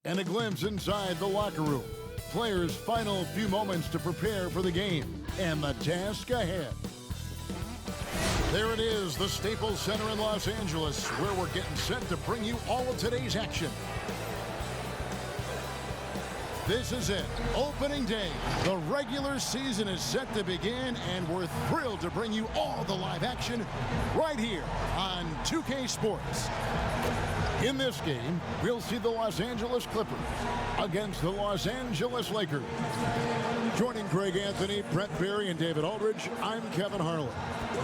and a glimpse inside the locker room. Players' final few moments to prepare for the game and the task ahead. There it is, the Staples Center in Los Angeles, where we're getting set to bring you all of today's action. This is it, opening day. The regular season is set to begin, and we're thrilled to bring you all the live action right here on 2K Sports. In this game, we'll see the Los Angeles Clippers against the Los Angeles Lakers. Joining Craig Anthony, Brett Berry, and David Aldridge, I'm Kevin Harlan.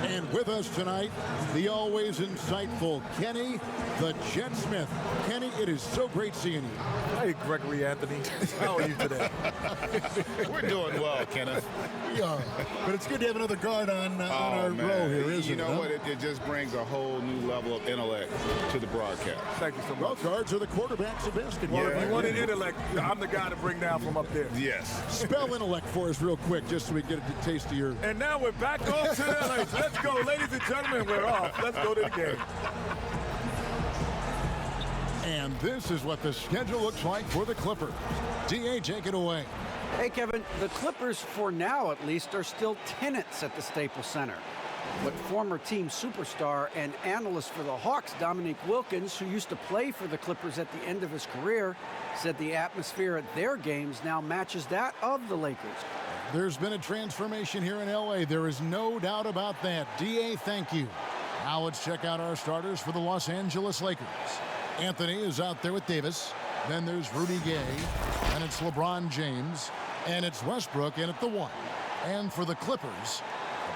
And with us tonight, the always insightful Kenny, the Jet Smith. Kenny, it is so great seeing you. Hey, Gregory Anthony. How are you today? We're doing well, Kenneth. We are. But it's good to have another guard on our row here, isn't it? You know what? It just brings a whole new level of intellect to the broadcast. Thank you so much. Well, guards are the quarterbacks of basketball. Well, if you wanted intellect, I'm the guy to bring down from up there. Yes. Spell intellect for us real quick, just so we get a taste of your... And now we're back off to the race. Let's go, ladies and gentlemen. We're off. Let's go to the game. And this is what the schedule looks like for the Clippers. D.A., take it away. Hey, Kevin, the Clippers, for now at least, are still tenants at the Staples Center. But former team superstar and analyst for the Hawks, Dominique Wilkins, who used to play for the Clippers at the end of his career, said the atmosphere at their games now matches that of the Lakers. There's been a transformation here in L.A. There is no doubt about that. D.A., thank you. Now let's check out our starters for the Los Angeles Lakers. Anthony is out there with Davis. Then there's Rudy Gay. And it's LeBron James. And it's Westbrook in at the 1. And for the Clippers,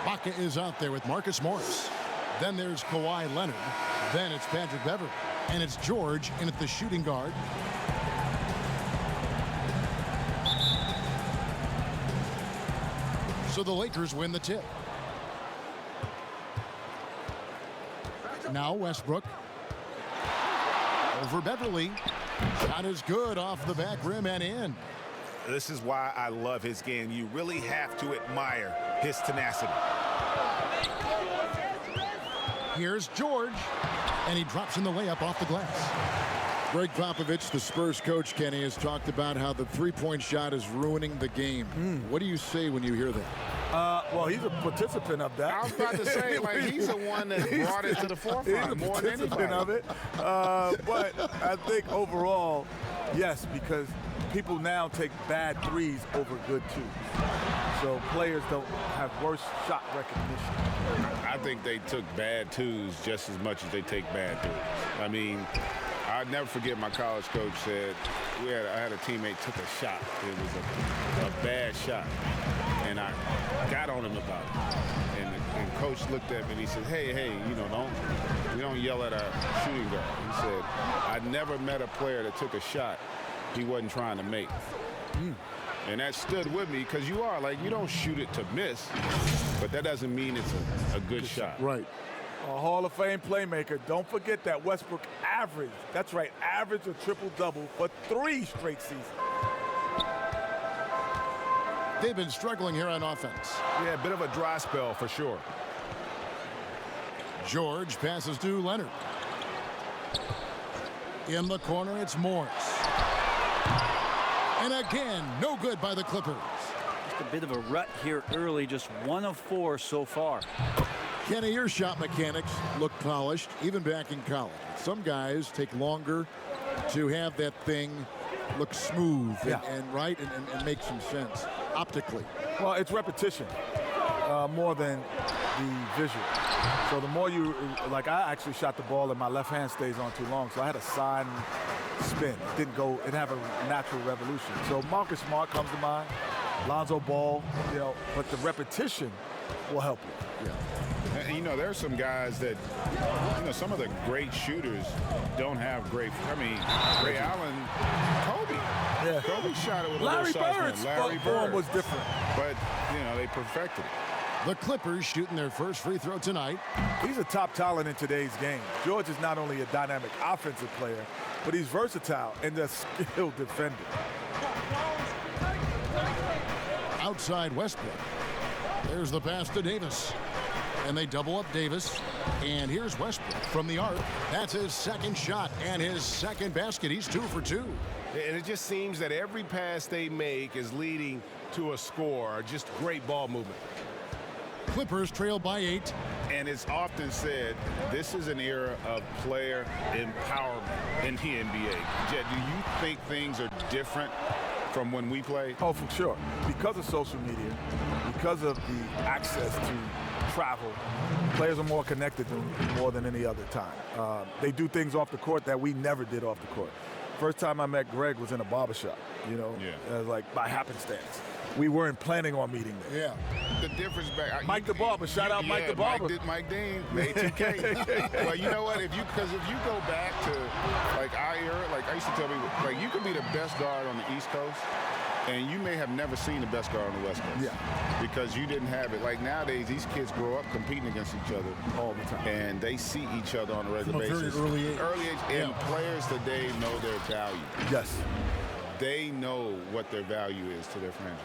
Ibaka is out there with Marcus Morris. Then there's Kawhi Leonard. Then it's Patrick Beverley. And it's George in at the shooting guard. So the Lakers win the tip. Now Westbrook. Over Beverley. Shot is good off the back rim and in. This is why I love his game. You really have to admire his tenacity. Here's George. And he drops in the layup off the glass. Greg Popovich, the Spurs coach, Kenny, has talked about how the three-point shot is ruining the game. What do you say when you hear that? Well, he's a participant of that. I was about to say, like, he's the one that brought it to the forefront more than anybody. Of it. But I think overall, yes, because people now take bad threes over good twos. So players don't have worse shot recognition. I think they took bad twos just as much as they take bad threes. I mean, I'll never forget my college coach said, I had a teammate took a shot. It was a bad shot. And I got on him about it. And coach looked at me and he said, hey, we don't yell at our shooting guard. He said, I never met a player that took a shot he wasn't trying to make. And that stood with me because you don't shoot it to miss, but that doesn't mean it's a good shot. Right. A Hall of Fame playmaker. Don't forget that Westbrook averaged, that's right, averaged a triple-double for 3 straight seasons. They've been struggling here on offense. Yeah, a bit of a dry spell for sure. George passes to Leonard. In the corner, it's Morris. And again, no good by the Clippers. Just a bit of a rut here early, just 1 of 4 so far. Kenny, your shot mechanics look polished, even back in college. Some guys take longer to have that thing look smooth and make some sense optically. Well, it's repetition more than the visual. So the more you, like I actually shot the ball and my left hand stays on too long, so I had a side spin. It didn't have a natural revolution. So Marcus Smart comes to mind, Lonzo Ball, but the repetition will help you. Yeah. And, there are some guys that, some of the great shooters don't have great, Ray Allen, Kobe. Yeah. Kobe shot it with Larry a little Bird's Larry form Bird was different. But, they perfected it. The Clippers shooting their first free throw tonight. He's a top talent in today's game. George is not only a dynamic offensive player, but he's versatile and a skilled defender. Outside Westbrook. There's the pass to Davis. And they double up Davis. And here's Westbrook from the arc. That's his second shot and his second basket. He's 2 for 2. And it just seems that every pass they make is leading to a score. Just great ball movement. Clippers trail by 8. And it's often said this is an era of player empowerment in the NBA. Jet, do you think things are different from when we played? Oh, for sure. Because of social media, because of the access to travel, players are more connected more than any other time. They do things off the court that we never did off the court. First time I met Greg was in a barbershop, like by happenstance. We weren't planning on meeting there. Yeah. The difference back. Mike the Barber. Shout out Mike the Barber. Mike Dean made 2K. Well, you know what? If you go back to like our era, like I used to tell people, like you could be the best guard on the East Coast, and you may have never seen the best guard on the West Coast. Yeah. Because you didn't have it. Like nowadays, these kids grow up competing against each other all the time, and they see each other on a regular basis. From a very early age. And players today know their value. Yes. They know what their value is to their franchise.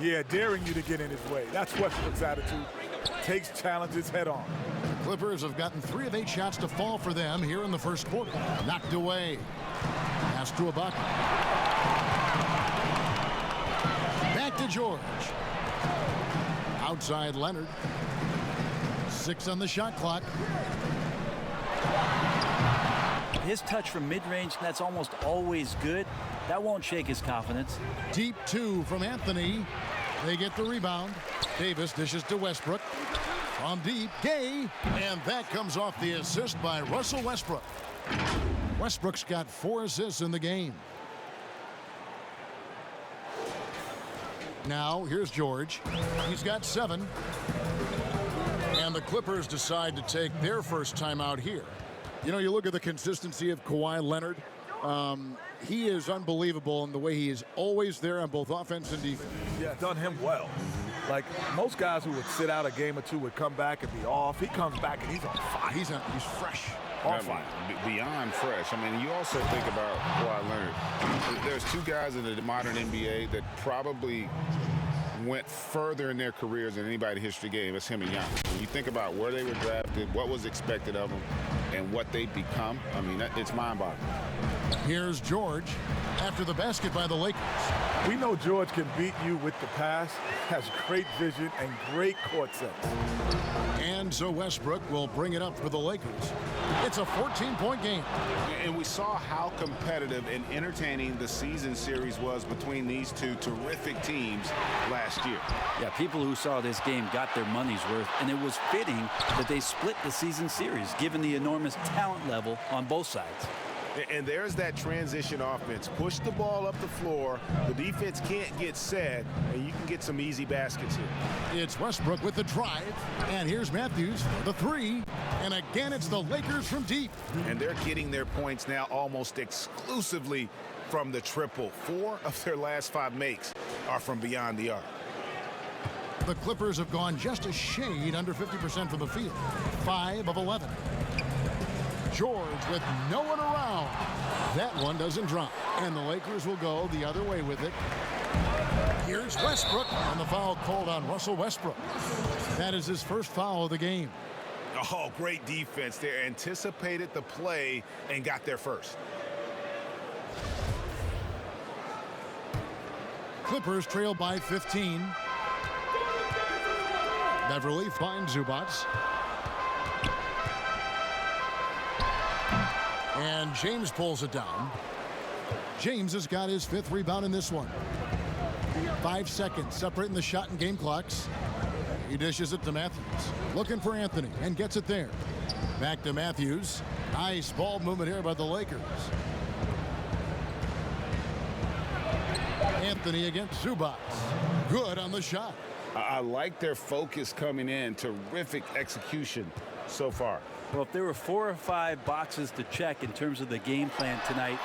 Yeah, daring you to get in his way. That's Westbrook's attitude. Takes challenges head on. Clippers have gotten 3 of 8 shots to fall for them here in the first quarter. Knocked away. Pass to Ibaka. Back to George. Outside Leonard. 6 on the shot clock. His touch from mid-range, that's almost always good. That won't shake his confidence. Deep 2 from Anthony. They get the rebound. Davis dishes to Westbrook. From deep, Gay. And that comes off the assist by Russell Westbrook. Westbrook's got 4 assists in the game. Now, here's George. He's got 7. And the Clippers decide to take their first timeout here. You know, you look at the consistency of Kawhi Leonard. He is unbelievable in the way he is always there on both offense and defense. Yeah, done him well. Like most guys who would sit out a game or two would come back and be off. He comes back and he's on fire. He's fresh. On fire. Beyond fresh. I mean, you also think about Kawhi Leonard. There's 2 guys in the modern NBA that probably went further in their careers than anybody in history game. It's him and Giannis. When you think about where they were drafted, what was expected of them, and what they become, I mean, it's mind-boggling. Here's George after the basket by the Lakers. We know George can beat you with the pass, has great vision and great court sense. And so Westbrook will bring it up for the Lakers. It's a 14-point game. And we saw how competitive and entertaining the season series was between these 2 terrific teams last year. Yeah, people who saw this game got their money's worth, and it was fitting that they split the season series, given the enormous talent level on both sides. And there's that transition offense. Push the ball up the floor. The defense can't get set, and you can get some easy baskets here. It's Westbrook with the drive. And here's Matthews for the 3. And again, it's the Lakers from deep. And they're getting their points now almost exclusively from the triple. 4 of their last 5 makes are from beyond the arc. The Clippers have gone just a shade under 50% from the field. 5 of 11. George with no one around. That one doesn't drop. And the Lakers will go the other way with it. Here's Westbrook, and the foul called on Russell Westbrook. That is his first foul of the game. Oh, great defense there. Anticipated the play and got there first. Clippers trail by 15. Beverly finds Zubats. And James pulls it down. James has got his 5th rebound in this one. 5 seconds separating the shot and game clocks. He dishes it to Matthews. Looking for Anthony and gets it there. Back to Matthews. Nice ball movement here by the Lakers. Anthony against Zubats. Good on the shot. I like their focus coming in. Terrific execution so far. Well, if there were 4 or 5 boxes to check in terms of the game plan tonight,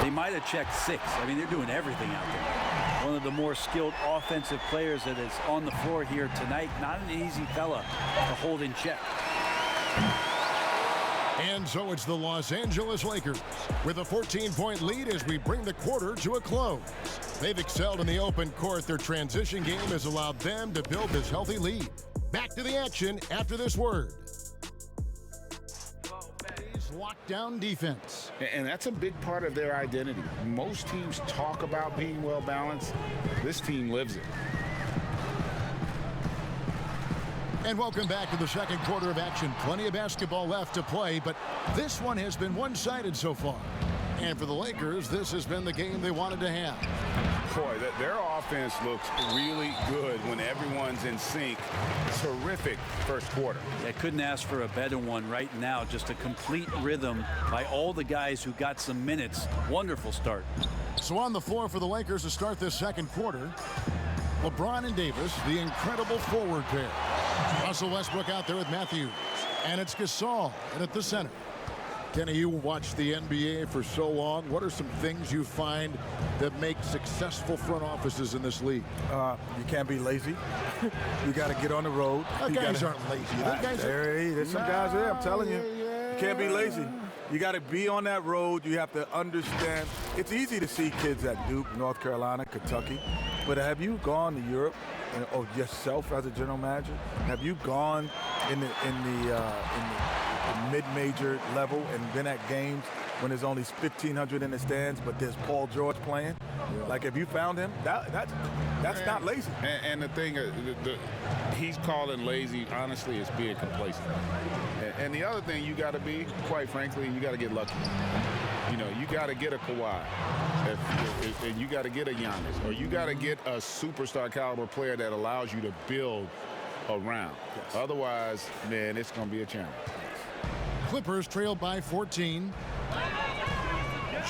they might have checked 6. I mean, they're doing everything out there. One of the more skilled offensive players that is on the floor here tonight. Not an easy fella to hold in check. And so it's the Los Angeles Lakers with a 14-point lead as we bring the quarter to a close. They've excelled in the open court. Their transition game has allowed them to build this healthy lead. Back to the action after this word. lockdown defense. And that's a big part of their identity. Most teams talk about being well balanced. This team lives it. And welcome back to the second quarter of action. Plenty of basketball left to play, but this one has been one-sided so far. And for the Lakers, this has been the game they wanted to have. Boy, their offense looks really good when everyone's in sync. Terrific first quarter. I couldn't ask for a better one right now. Just a complete rhythm by all the guys who got some minutes. Wonderful start. So on the floor for the Lakers to start this second quarter, LeBron and Davis, the incredible forward pair. Russell Westbrook out there with Matthews. And it's Gasol in at the center. Kenny, you watched the NBA for so long. What are some things you find that make successful front offices in this league? You can't be lazy. You got to get on the road. Guys aren't lazy. There's some guys there, I'm telling you. You can't be lazy. You got to be on that road. You have to understand. It's easy to see kids at Duke, North Carolina, Kentucky. But have you gone to Europe, or yourself as a general manager? Have you gone in the mid-major level and been at games when there's only 1,500 in the stands, but there's Paul George playing? Yeah. Like, have you found him? That's not lazy. And the thing, he's calling lazy, honestly, is being complacent. And the other thing you got to be, quite frankly, you got to get lucky. You know, you got to get a Kawhi, and you got to get a Giannis, or you got to get a superstar caliber player that allows you to build around. Yes. Otherwise, man, it's going to be a challenge. Clippers trailed by 14.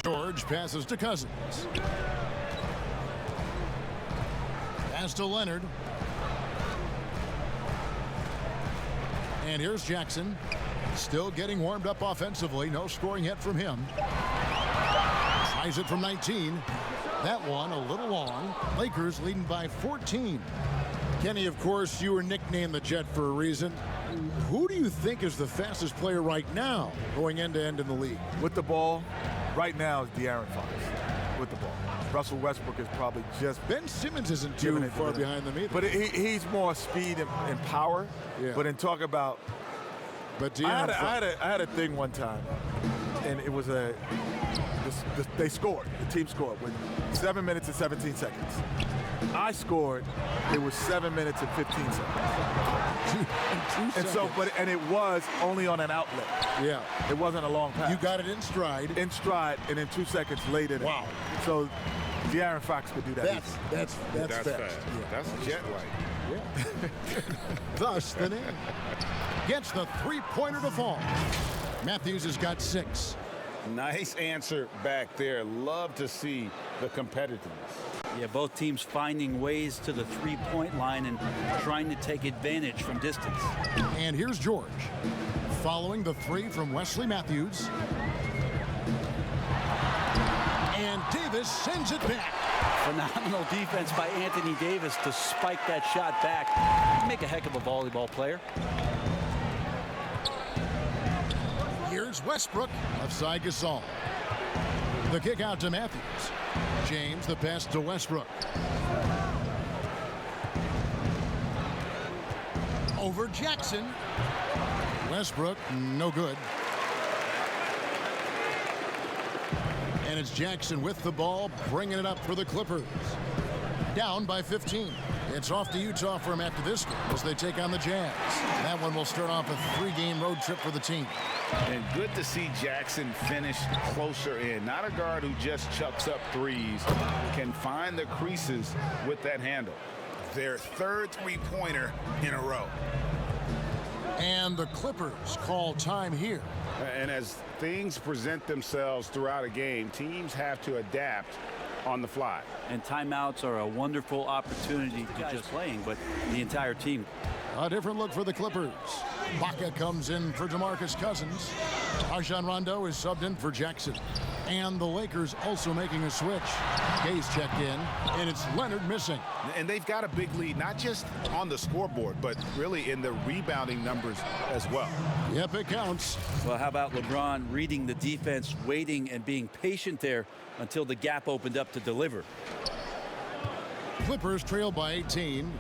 George passes to Cousins. Pass to Leonard. And here's Jackson. Still getting warmed up offensively. No scoring yet from him. Tries it from 19. That one a little long. Lakers leading by 14. Kenny, of course, you were nicknamed the Jet for a reason. Who do you think is the fastest player right now going end-to-end in the league? With the ball, right now is De'Aaron Fox. With the ball. Russell Westbrook is probably just... Ben Simmons isn't too far behind them either. But he's more speed and power. Yeah. But in talk about... But I had a thing one time, and it was they scored. The team scored with 7 minutes and 17 seconds. I scored. It was 7 minutes and 15 seconds. And so, and it was only on an outlet. Yeah, it wasn't a long pass. You got it in stride. In stride, and then 2 seconds later. Wow. So, De'Aaron Fox could do that. That's fast. Yeah. That's jet-like. Yeah. Thus the name. Gets the three-pointer to fall. Matthews has got 6. Nice answer back there. Love to see the competitiveness. Yeah, both teams finding ways to the three-point line and trying to take advantage from distance. And here's George. Following the 3 from Wesley Matthews. And Davis sends it back. Phenomenal defense by Anthony Davis to spike that shot back. Make a heck of a volleyball player. Here's Westbrook, offside Gasol. The kick out to Matthews. James, the pass to Westbrook. Over Jackson. Westbrook, no good. And it's Jackson with the ball, bringing it up for the Clippers. Down by 15. It's off to Utah for him after this game as they take on the Jazz. That one will start off a 3-game road trip for the team. And good to see Jackson finish closer in. Not a guard who just chucks up threes. Can find the creases with that handle. Their third three-pointer in a row. And the Clippers call time here. And as things present themselves throughout a game, teams have to adapt on the fly. And timeouts are a wonderful opportunity to just playing, but the entire team. A different look for the Clippers. Baca comes in for DeMarcus Cousins. Rajon Rondo is subbed in for Jackson. And the Lakers also making a switch. Gay's checked in, and it's Leonard missing. And they've got a big lead, not just on the scoreboard, but really in the rebounding numbers as well. Yep, it counts. Well, how about LeBron reading the defense, waiting and being patient there until the gap opened up to deliver. Clippers trail by 18.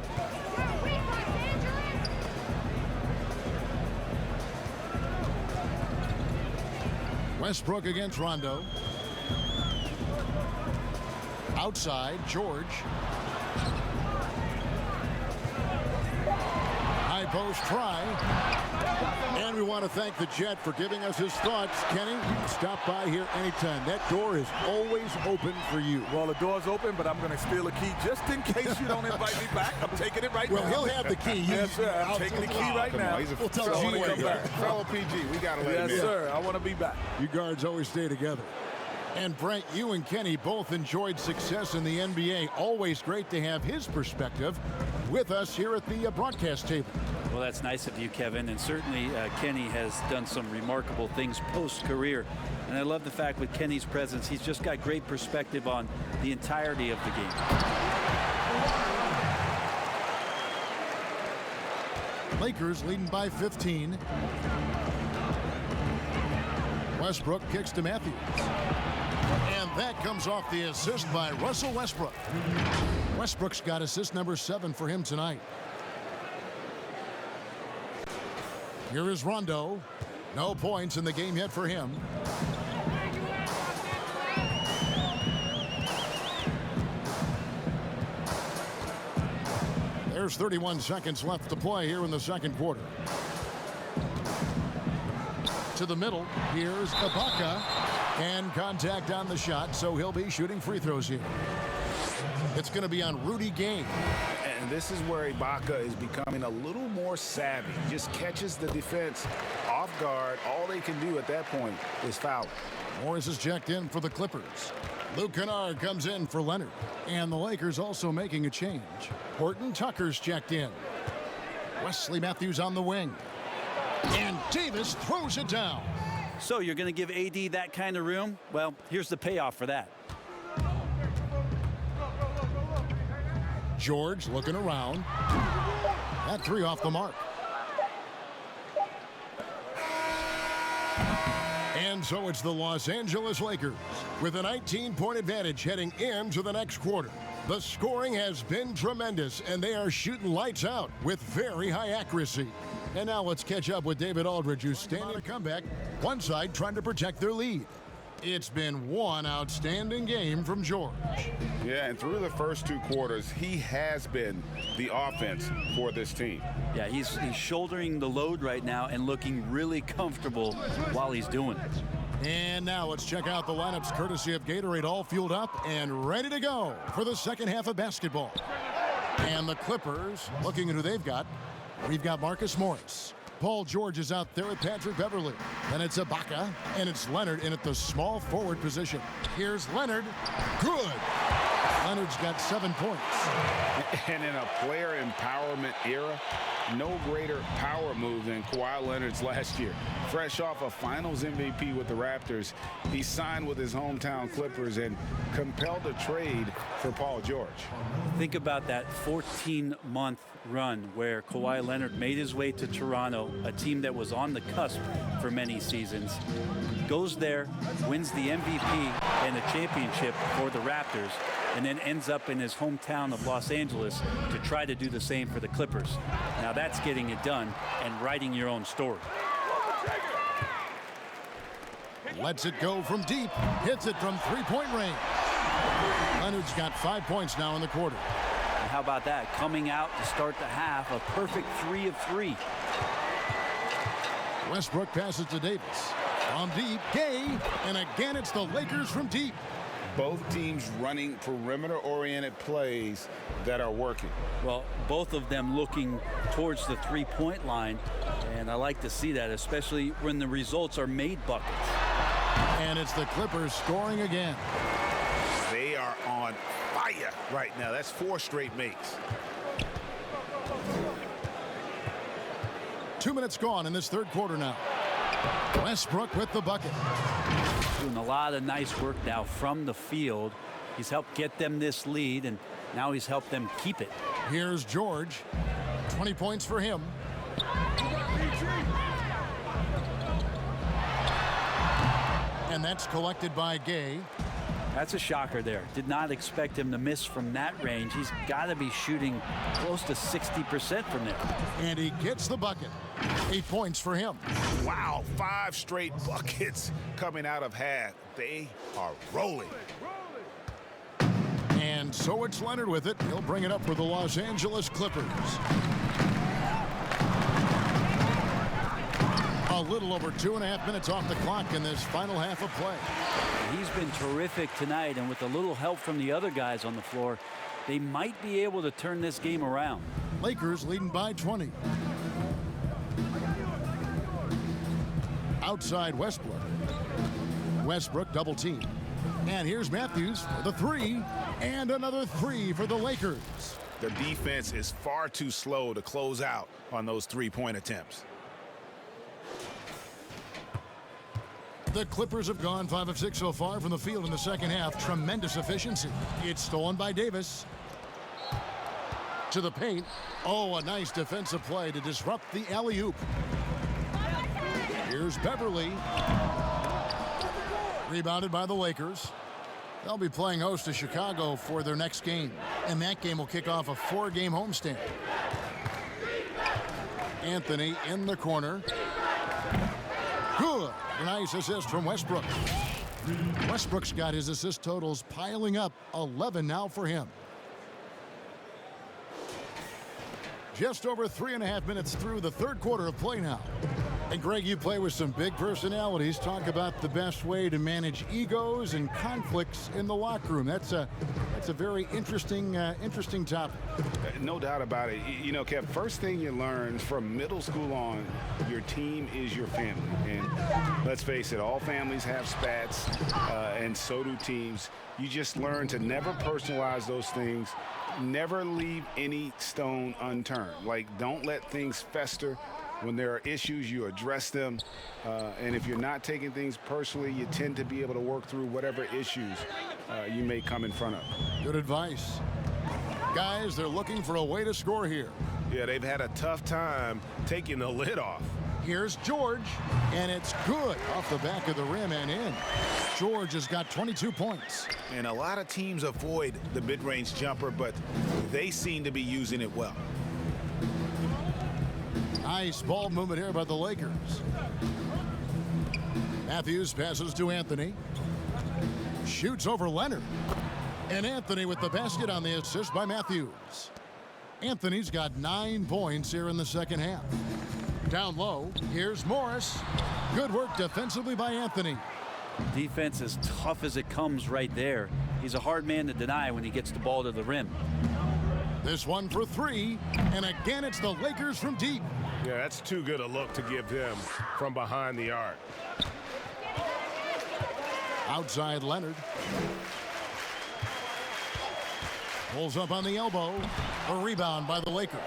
Westbrook against Rondo. Outside, George. High post try. And we want to thank the Jet for giving us his thoughts. Kenny, stop by here anytime. That door is always open for you. Well, the door's open, but I'm going to steal a key just in case you don't invite me back. I'm taking it right now. Well, he'll have the key. Yes, sir. I'm taking the key right now. We'll tell fellow G when he back. Fellow PG. We got to let him in. Yes, sir. I want to be back. You guards always stay together. And Brent, you and Kenny both enjoyed success in the NBA. Always great to have his perspective with us here at the broadcast table. Well, that's nice of you, Kevin. And certainly Kenny has done some remarkable things post-career. And I love the fact with Kenny's presence, he's just got great perspective on the entirety of the game. Lakers leading by 15. Westbrook kicks to Matthews. And that comes off the assist by Russell Westbrook. Westbrook's got assist number 7 for him tonight. Here is Rondo. No points in the game yet for him. There's 31 seconds left to play here in the second quarter. To the middle. Here's Ibaka. And contact on the shot, so he'll be shooting free throws here. It's going to be on Rudy Gay. And this is where Ibaka is becoming a little more savvy. Just catches the defense off guard. All they can do at that point is foul. Morris is checked in for the Clippers. Luke Kennard comes in for Leonard. And the Lakers also making a change. Horton Tucker's checked in. Wesley Matthews on the wing. And Davis throws it down. So you're going to give AD that kind of room? Well, here's the payoff for that. George looking around. That three off the mark. And so it's the Los Angeles Lakers with a 19-point advantage heading into the next quarter. The scoring has been tremendous, and they are shooting lights out with very high accuracy. And now let's catch up with David Aldridge, who's standing on a comeback. One side trying to protect their lead. It's been one outstanding game from George. Yeah, and through the first 2 quarters, he has been the offense for this team. Yeah, he's shouldering the load right now and looking really comfortable while he's doing it. And now let's check out the lineups courtesy of Gatorade, all fueled up and ready to go for the second half of basketball. And the Clippers, looking at who they've got. We've got Marcus Morris. Paul George is out there with Patrick Beverley. Then it's Ibaka, and it's Leonard in at the small forward position. Here's Leonard. Good. Leonard's got 7 points. And in a player empowerment era, no greater power move than Kawhi Leonard's last year. Fresh off a Finals MVP with the Raptors, he signed with his hometown Clippers and compelled a trade for Paul George. Think about that 14-month run where Kawhi Leonard made his way to Toronto, a team that was on the cusp for many seasons, goes there, wins the MVP and a championship for the Raptors, and then ends up in his hometown of Los Angeles to try to do the same for the Clippers. Now that's getting it done and writing your own story. Lets it go from deep. Hits it from three-point range. Leonard's got 5 points now in the quarter. And how about that? Coming out to start the half, a perfect 3 of 3. Westbrook passes to Davis. On deep, Gay. And again, it's the Lakers from deep. Both teams running perimeter-oriented plays that are working. Well, both of them looking towards the three-point line, and I like to see that, especially when the results are made buckets. And it's the Clippers scoring again. They are on fire right now. That's 4 straight makes. 2 minutes gone in this third quarter now. Westbrook with the bucket. Doing a lot of nice work now from the field. He's helped get them this lead, and now he's helped them keep it. Here's George. 20 points for him. And that's collected by Gay. That's a shocker there. Did not expect him to miss from that range. He's got to be shooting close to 60% from there. And he gets the bucket. 8 points for him. Wow, 5 straight buckets coming out of half. They are rolling. And so it's Leonard with it. He'll bring it up for the Los Angeles Clippers. A little over 2.5 minutes off the clock in this final half of play. He's been terrific tonight, and with a little help from the other guys on the floor, they might be able to turn this game around. Lakers leading by 20. Outside Westbrook. Westbrook double team. And here's Matthews for the 3. And another 3 for the Lakers. The defense is far too slow to close out on those 3-point attempts. The Clippers have gone 5 of 6 so far from the field in the second half. Tremendous efficiency. It's stolen by Davis. To the paint. Oh, a nice defensive play to disrupt the alley-oop. Here's Beverly. Rebounded by the Lakers. They'll be playing host to Chicago for their next game. And that game will kick off a 4-game homestand. Anthony in the corner. Good. Nice assist from Westbrook. Westbrook's got his assist totals piling up. 11 now for him. Just over 3.5 minutes through the third quarter of play now. And Greg, you play with some big personalities. Talk about the best way to manage egos and conflicts in the locker room. That's a very interesting topic. No doubt about it. You know, Kev, first thing you learn from middle school on, your team is your family. And let's face it, all families have spats, and so do teams. You just learn to never personalize those things. Never leave any stone unturned. Like, don't let things fester. When there are issues, you address them. And if you're not taking things personally, you tend to be able to work through whatever issues you may come in front of. Good advice. Guys, they're looking for a way to score here. Yeah, they've had a tough time taking the lid off. Here's George, and it's good off the back of the rim and in. George has got 22 points. And a lot of teams avoid the mid-range jumper, but they seem to be using it well. Nice ball movement here by the Lakers. Matthews passes to Anthony. Shoots over Leonard. And Anthony with the basket on the assist by Matthews. Anthony's got 9 points here in the second half. Down low, here's Morris. Good work defensively by Anthony. Defense as tough as it comes right there. He's a hard man to deny when he gets the ball to the rim. This one for 3, and again it's the Lakers from deep. Yeah, that's too good a look to give them from behind the arc. Outside Leonard. Pulls up on the elbow. A rebound by the Lakers.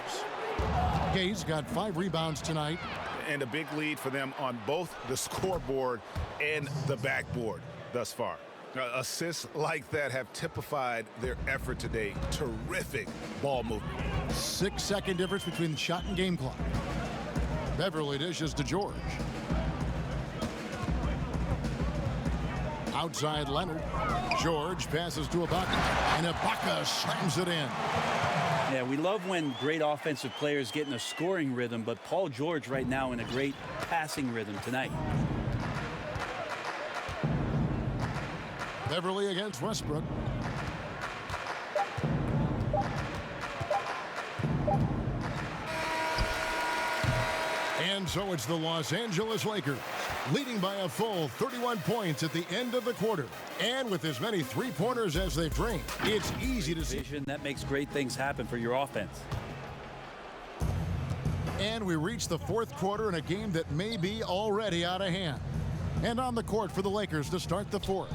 Gay's got 5 rebounds tonight. And a big lead for them on both the scoreboard and the backboard thus far. Assists like that have typified their effort today. Terrific ball movement. 6-second difference between the shot and game clock. Beverly dishes to George. Outside Leonard. George passes to Ibaka. And Ibaka slams it in. Yeah, we love when great offensive players get in a scoring rhythm, but Paul George right now in a great passing rhythm tonight. Beverly against Westbrook. And so it's the Los Angeles Lakers, leading by a full 31 points at the end of the quarter. And with as many three-pointers as they've drained, it's easy to see. That makes great things happen for your offense. And we reach the fourth quarter in a game that may be already out of hand. And on the court for the Lakers to start the fourth.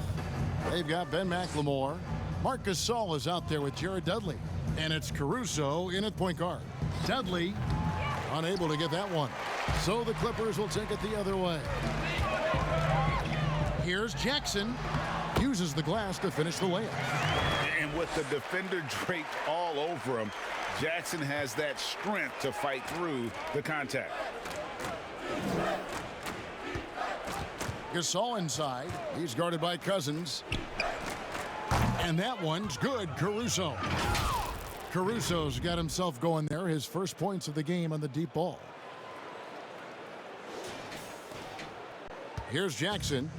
They've got Ben McLemore. Marc Gasol is out there with Jared Dudley. And it's Caruso in at point guard. Dudley unable to get that one. So the Clippers will take it the other way. Here's Jackson. Uses the glass to finish the layup. And with the defender draped all over him, Jackson has that strength to fight through the contact. Gasol inside. He's guarded by Cousins. And that one's good, Caruso. Caruso's got himself going there. His first points of the game on the deep ball. Here's Jackson.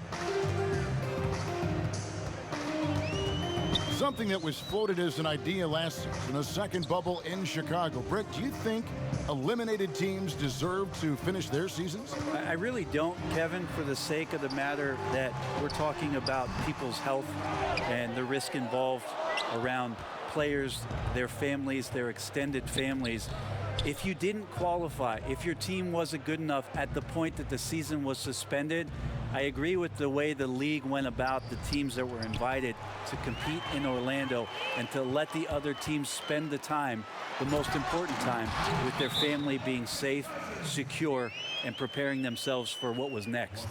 Something that was floated as an idea last season, a second bubble in Chicago. Britt, do you think eliminated teams deserve to finish their seasons? I really don't, Kevin, for the sake of the matter that we're talking about people's health and the risk involved around players, their families, their extended families. If you didn't qualify, if your team wasn't good enough at the point that the season was suspended, I agree with the way the league went about the teams that were invited to compete in Orlando and to let the other teams spend the time, the most important time, with their family being safe, secure, and preparing themselves for what was next.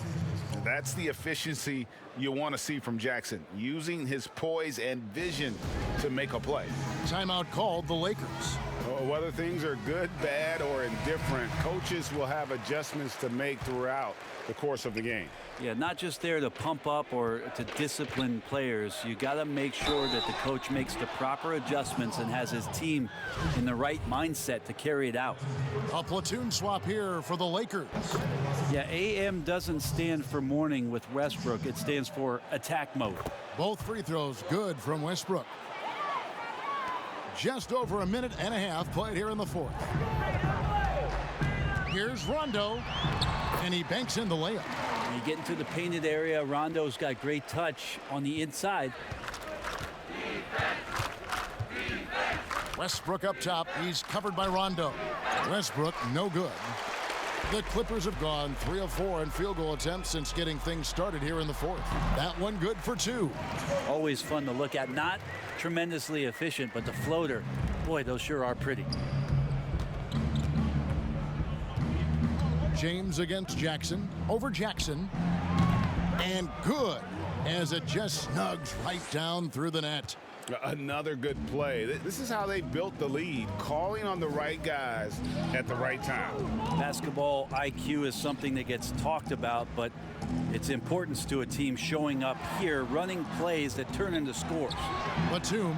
That's the efficiency you want to see from Jackson, using his poise and vision to make a play. Timeout called the Lakers. Whether things are good, bad, or indifferent, coaches will have adjustments to make throughout the course of the game. Yeah, not just there to pump up or to discipline players. You got to make sure that the coach makes the proper adjustments and has his team in the right mindset to carry it out. A platoon swap here for the Lakers. Yeah, AM doesn't stand for morning with Westbrook. It stands for attack mode. Both free throws good from Westbrook. Just over a minute and a half played here in the fourth. Here's Rondo, and he banks in the layup. When you get into the painted area, Rondo's got great touch on the inside. Westbrook up top. He's covered by Rondo. Westbrook, no good. The Clippers have gone 3 of 4 in field goal attempts since getting things started here in the fourth. That one good for 2. Always fun to look at. Not tremendously efficient, but the floater, boy, those sure are pretty. James against Jackson. Over Jackson. And good as it just snugs right down through the net. Another good play. This is how they built the lead, calling on the right guys at the right time. Basketball IQ is something that gets talked about, but its importance to a team showing up here, running plays that turn into scores. Batum,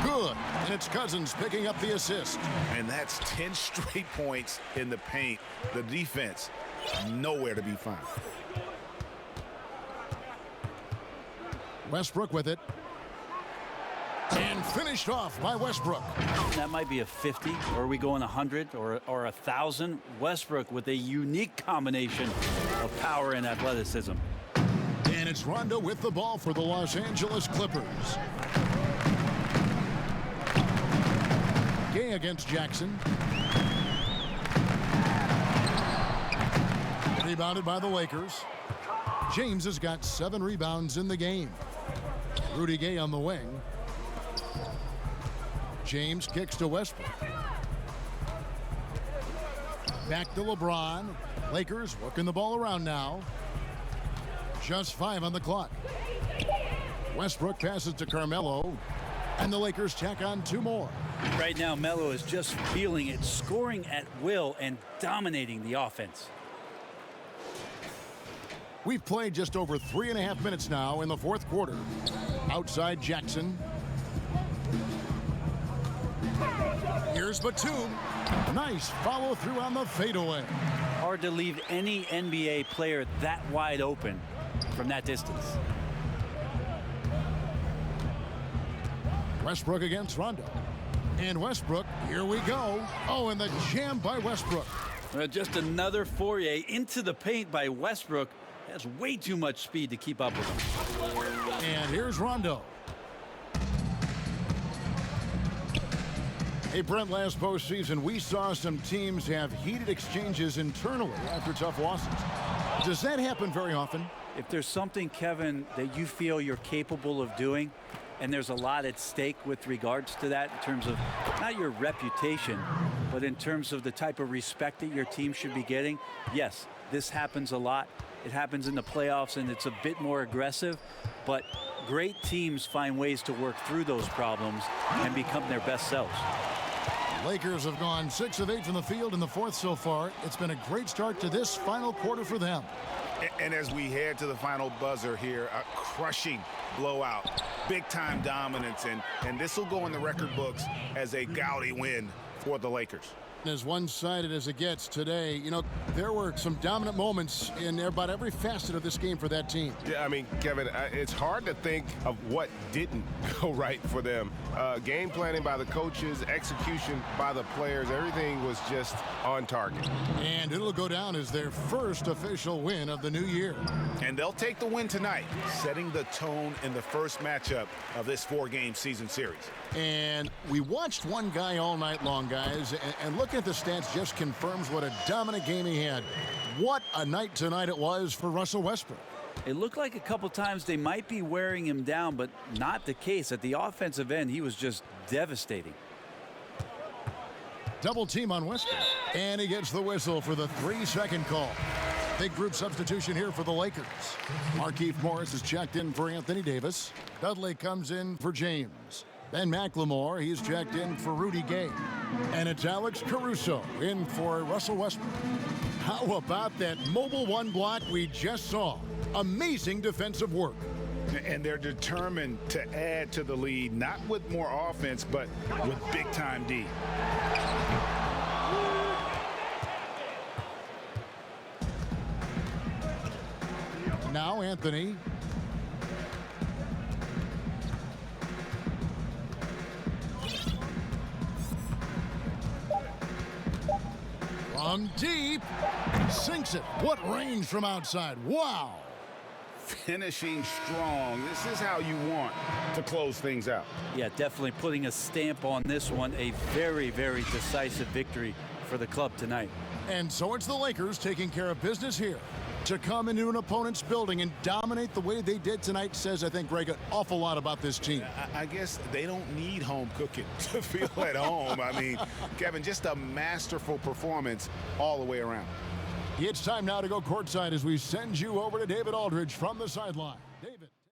good. And it's Cousins picking up the assist. And that's 10 straight points in the paint. The defense, nowhere to be found. Westbrook with it. And finished off by Westbrook. That might be a 50, or are we going 100 or 1,000? Westbrook with a unique combination of power and athleticism. And it's Rondo with the ball for the Los Angeles Clippers. Gay against Jackson. Rebounded by the Lakers. James has got 7 rebounds in the game. Rudy Gay on the wing. James kicks to Westbrook. Back to LeBron. Lakers working the ball around now. Just 5 on the clock. Westbrook passes to Carmelo. And the Lakers tack on 2 more. Right now, Melo is just feeling it, scoring at will and dominating the offense. We've played just over 3.5 minutes now in the fourth quarter. Outside Jackson. Here's Batum. Nice follow through on the fadeaway. Hard to leave any NBA player that wide open from that distance. Westbrook against Rondo. And Westbrook, here we go. Oh, and the jam by Westbrook. Just another foray into the paint by Westbrook. Has way too much speed to keep up with him. And here's Rondo. Hey, Brent, last postseason, we saw some teams have heated exchanges internally after tough losses. Does that happen very often? If there's something, Kevin, that you feel you're capable of doing, and there's a lot at stake with regards to that in terms of not your reputation, but in terms of the type of respect that your team should be getting, yes, this happens a lot. It happens in the playoffs, and it's a bit more aggressive, but great teams find ways to work through those problems and become their best selves. Lakers have gone 6 of 8 from the field in the fourth so far. It's been a great start to this final quarter for them. And as we head to the final buzzer here, a crushing blowout, big-time dominance, and this will go in the record books as a gaudy win for the Lakers. As one-sided as it gets today, you know, there were some dominant moments in about every facet of this game for that team. Yeah, I mean, Kevin, it's hard to think of what didn't go right for them. Game planning by the coaches, execution by the players, everything was just on target. And it'll go down as their first official win of the new year. And they'll take the win tonight, setting the tone in the first matchup of this 4-game season series. And we watched one guy all night long, guys, and looking at the stats just confirms what a dominant game he had. What a night tonight it was for Russell Westbrook. It looked like a couple times they might be wearing him down, but not the case. At the offensive end, he was just devastating. Double team on Westbrook. And he gets the whistle for the 3-second call. Big group substitution here for the Lakers. Markieff Morris is checked in for Anthony Davis. Dudley comes in for James. Ben McLemore, he's checked in for Rudy Gay. And it's Alex Caruso in for Russell Westbrook. How about that mobile one block we just saw? Amazing defensive work. And they're determined to add to the lead, not with more offense, but with big-time D. Now Anthony. From deep, sinks it. What range from outside. Wow. Finishing strong. This is how you want to close things out. Yeah, definitely putting a stamp on this one. A very, very decisive victory for the club tonight. And so it's the Lakers taking care of business here. To come into an opponent's building and dominate the way they did tonight says, I think, Greg, an awful lot about this team. I guess they don't need home cooking to feel at home. I mean, Kevin, just a masterful performance all the way around. It's time now to go courtside as we send you over to David Aldridge from the sideline. David.